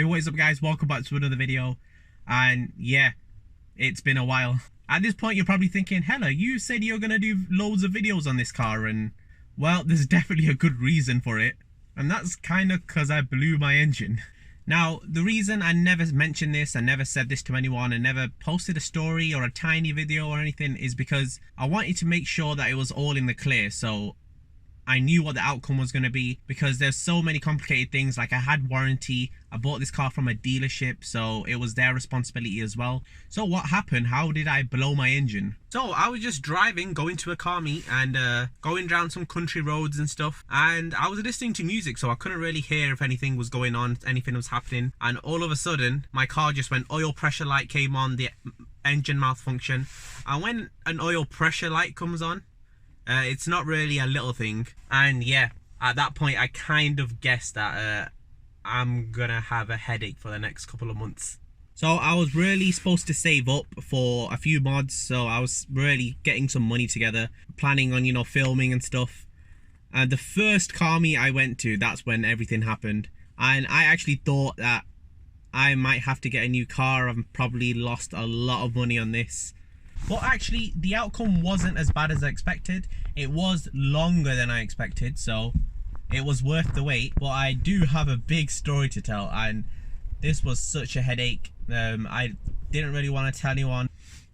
Hey, what is up guys, welcome back to another video. And yeah, it's been a while. At this point you're probably thinking, Hella, you said you're gonna do loads of videos on this car, and well, there's definitely a good reason for it, and that's kind of because I blew my engine. Now, the reason I never mentioned this, I never said this to anyone, I never posted a story or a tiny video or anything, is because I wanted to make sure that it was all in the clear. So I knew what the outcome was going to be, because there's so many complicated things. Like, I had warranty, I bought this car from a dealership, so it was their responsibility as well. So what happened? How did I blow my engine? So I was just driving, going to a car meet, and going down some country roads and stuff, and I was listening to music, so I couldn't really hear if anything was going on, anything was happening. And all of a sudden my car just went, oil pressure light came on, the engine malfunction. And when an oil pressure light comes on, it's not really a little thing. And yeah, at that point I kind of guessed that I'm gonna have a headache for the next couple of months. So I was really supposed to save up for a few mods, so I was really getting some money together, planning on, you know, filming and stuff. And the first car meet I went to, that's when everything happened. And I actually thought that I might have to get a new car. I've probably lost a lot of money on this. But actually, the outcome wasn't as bad as I expected. It was longer than I expected, so it was worth the wait. But I do have a big story to tell, and this was such a headache. I didn't really want to tell anyone.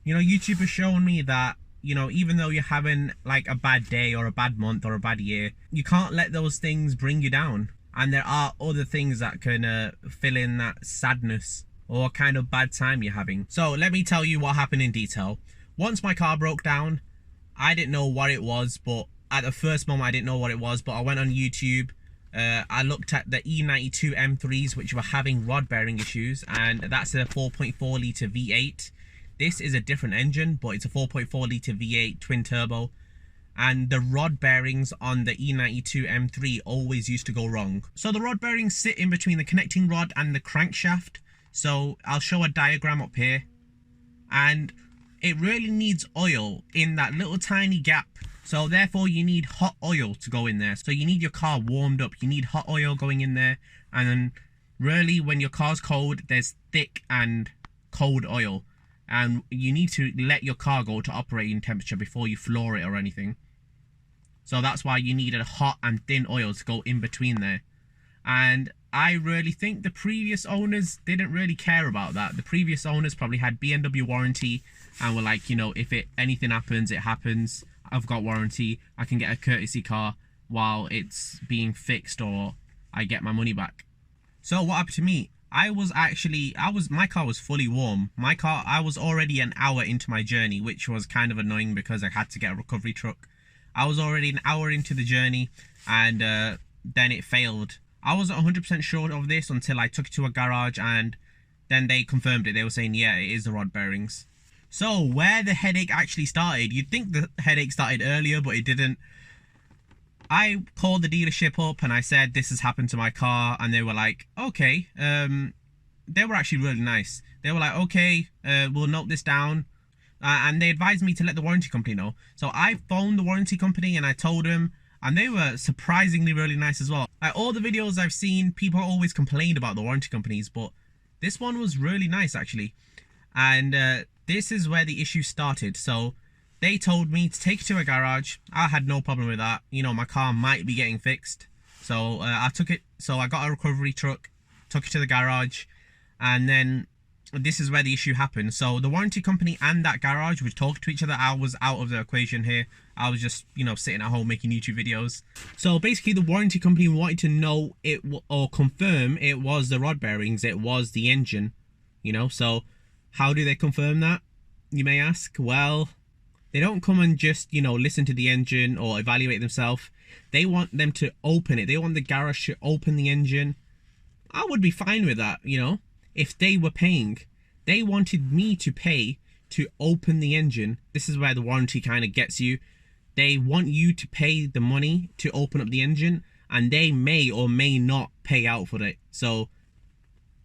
You know, YouTube has shown me that, you know, even though you're having like a bad day or a bad month or a bad year, you can't let those things bring you down. And there are other things that can fill in that sadness or kind of bad time you're having. So let me tell you what happened in detail. Once my car broke down, I didn't know what it was, but at the first moment I didn't know what it was, but I went on YouTube, I looked at the E92 M3s which were having rod bearing issues, and that's a 4.4 litre V8. This is a different engine, but it's a 4.4 litre V8 twin turbo, and the rod bearings on the E92 M3 always used to go wrong. So the rod bearings sit in between the connecting rod and the crankshaft. So I'll show a diagram up here, and it really needs oil in that little tiny gap. So therefore you need hot oil to go in there. So you need your car warmed up, you need hot oil going in there. And then really when your car's cold, there's thick and cold oil, and you need to let your car go to operating temperature before you floor it or anything. So that's why you need a hot and thin oil to go in between there. And I really think the previous owners didn't really care about that. The previous owners probably had BMW warranty and were like, you know, if anything happens, it happens. I've got warranty. I can get a courtesy car while it's being fixed, or I get my money back. So what happened to me? My car was fully warm. I was already an hour into my journey, which was kind of annoying because I had to get a recovery truck. I was already an hour into the journey, and then it failed. I wasn't 100% sure of this until I took it to a garage, and then they confirmed it. They were saying, yeah, it is the rod bearings. So where the headache actually started, you'd think the headache started earlier, but it didn't. I called the dealership up and I said, this has happened to my car, and they were like, okay. They were actually really nice. They were like, okay, we'll note this down. And they advised me to let the warranty company know. So I phoned the warranty company and I told them, and they were surprisingly really nice as well. Like, all the videos I've seen, people always complain about the warranty companies, but this one was really nice actually. And this is where the issue started. So they told me to take it to a garage. I had no problem with that. You know, my car might be getting fixed. So I took it. So I got a recovery truck, took it to the garage, and then this is where the issue happened. So the warranty company and that garage would talk to each other. I was out of the equation here. I was just, you know, sitting at home making YouTube videos. So basically the warranty company wanted to know it, or confirm it was the rod bearings, it was the engine, you know. So how do they confirm that, you may ask? Well, they don't come and just, you know, listen to the engine or evaluate themselves. They want them to open it. They want the garage to open the engine. I would be fine with that, you know, if they were paying. They wanted me to pay to open the engine. This is where the warranty kind of gets you. They want you to pay the money to open up the engine, and they may or may not pay out for it. So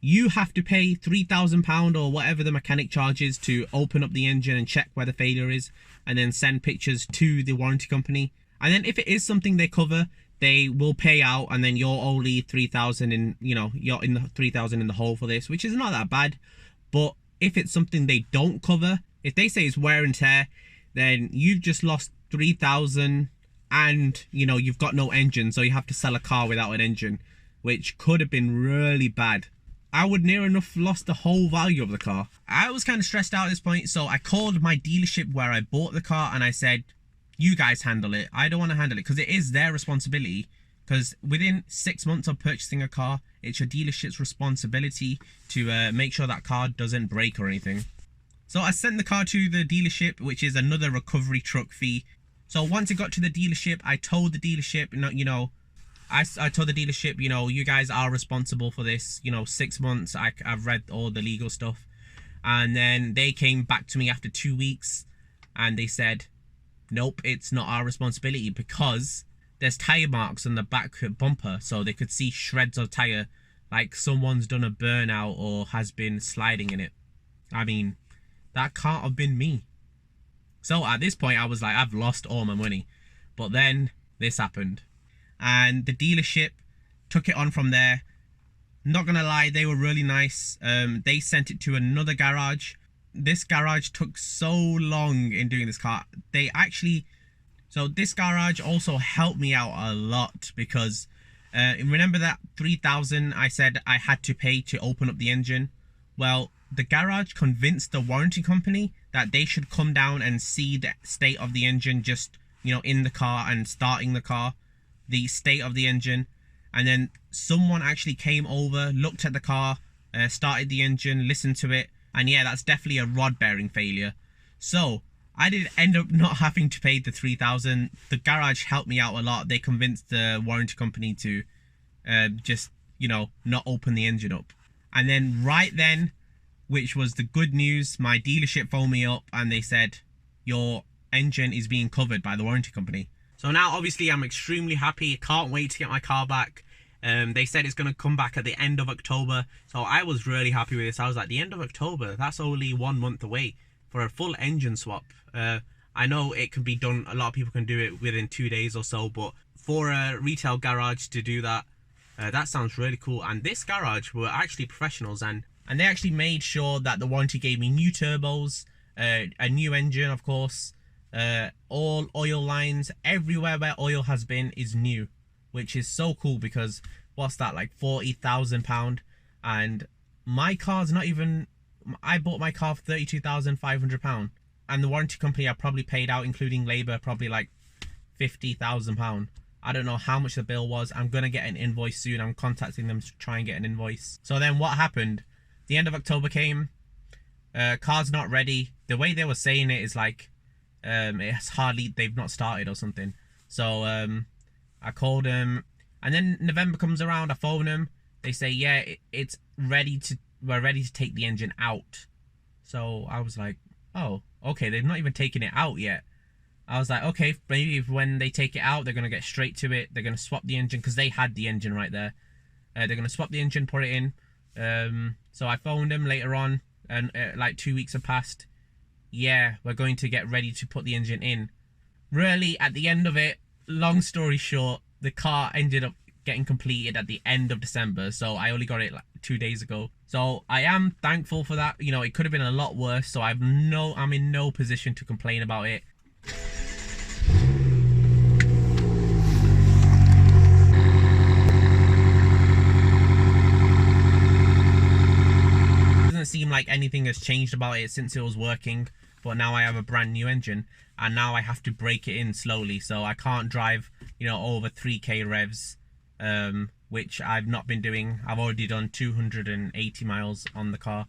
you have to pay £3,000 or whatever the mechanic charges to open up the engine and check where the failure is, and then send pictures to the warranty company. And then if it is something they cover, they will pay out, and then you're only 3,000 in, you know, you're in the 3,000 in the hole for this, which is not that bad. But if it's something they don't cover, if they say it's wear and tear, then you've just lost 3,000, and you know, you've got no engine, so you have to sell a car without an engine, which could have been really bad. I would near enough lost the whole value of the car. I was kind of stressed out at this point, so I called my dealership where I bought the car and I said, you guys handle it. I don't want to handle it, because it is their responsibility. Because within 6 months of purchasing a car, it's your dealership's responsibility to make sure that car doesn't break or anything. So I sent the car to the dealership, which is another recovery truck fee. So once it got to the dealership, I told the dealership, I told the dealership, you know, you guys are responsible for this. You know, 6 months, I've read all the legal stuff. And then they came back to me after 2 weeks and they said, nope, it's not our responsibility, because there's tire marks on the back bumper, so they could see shreds of tire, like someone's done a burnout or has been sliding in it. I mean, that can't have been me. So at this point I was like, I've lost all my money. But then this happened, and the dealership took it on from there. Not gonna lie, they were really nice. They sent it to another garage. This garage took so long in doing this car. So this garage also helped me out a lot, because remember that 3,000 I said I had to pay to open up the engine? Well, the garage convinced the warranty company that they should come down and see the state of the engine, just, you know, in the car and starting the car, the state of the engine. And then someone actually came over, looked at the car, started the engine, listened to it, and yeah, that's definitely a rod bearing failure. So I did end up not having to pay the 3,000. The garage helped me out a lot. They convinced the warranty company to just, you know, not open the engine up. And then right then, which was the good news, my dealership phoned me up and they said, your engine is being covered by the warranty company. So now obviously I'm extremely happy. Can't wait to get my car back. They said it's going to come back at the end of October. So I was really happy with this. I was like, the end of October, that's only 1 month away for a full engine swap. I know it can be done, a lot of people can do it within 2 days or so, but for a retail garage to do that, that sounds really cool. And this garage were actually professionals, and they actually made sure that the warranty gave me new turbos, a new engine, of course, all oil lines, everywhere where oil has been is new, which is so cool, because what's that, like £40,000? And my car's not even, I bought my car for £32,500, and the warranty company I probably paid out, including labour, probably like £50,000. I don't know how much the bill was. I'm gonna get an invoice soon. I'm contacting them to try and get an invoice. So then what happened? The end of October came, car's not ready. The way they were saying it is like, it's hardly, they've not started or something. So I called them, and then November comes around, I phone them, they say, yeah, it's ready to, we're ready to take the engine out. So I was like, oh, okay, they've not even taken it out yet. I was like, okay, maybe if when they take it out, they're going to get straight to it. They're going to swap the engine, because they had the engine right there. They're going to swap the engine, put it in. So I phoned them later on, and like 2 weeks have passed. Yeah, we're going to get ready to put the engine in. Really, at the end of it, long story short, the car ended up getting completed at the end of December. So I only got it like 2 days ago. So I am thankful for that. You know, it could have been a lot worse. So I'm in no position to complain about it. Doesn't seem like anything has changed about it since it was working, but now I have a brand new engine, and now I have to break it in slowly, so I can't drive, you know, over 3k revs, which I've not been doing. I've already done 280 miles on the car,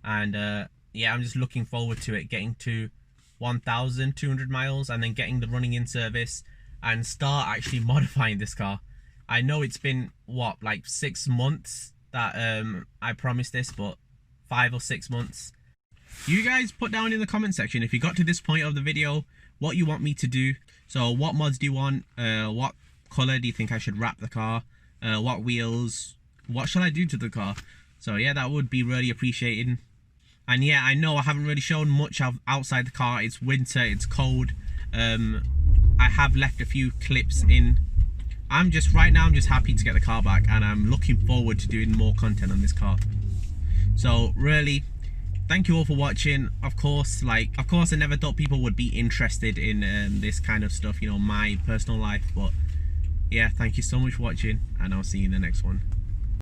and yeah, I'm just looking forward to it getting to 1,200 miles and then getting the running in service and start actually modifying this car. I know it's been what, like 6 months that I promised this, but 5 or 6 months. You guys put down in the comment section, if you got to this point of the video, what you want me to do. So what mods do you want? What color do you think I should wrap the car? What wheels? What shall I do to the car? So yeah, that would be really appreciated. And yeah, I know I haven't really shown much of outside the car. It's winter, it's cold. I have left a few clips in. I'm just right now, I'm just happy to get the car back, and I'm looking forward to doing more content on this car. So really, thank you all for watching. Of course, I never thought people would be interested in this kind of stuff, you know, my personal life. But yeah, thank you so much for watching, and I'll see you in the next one.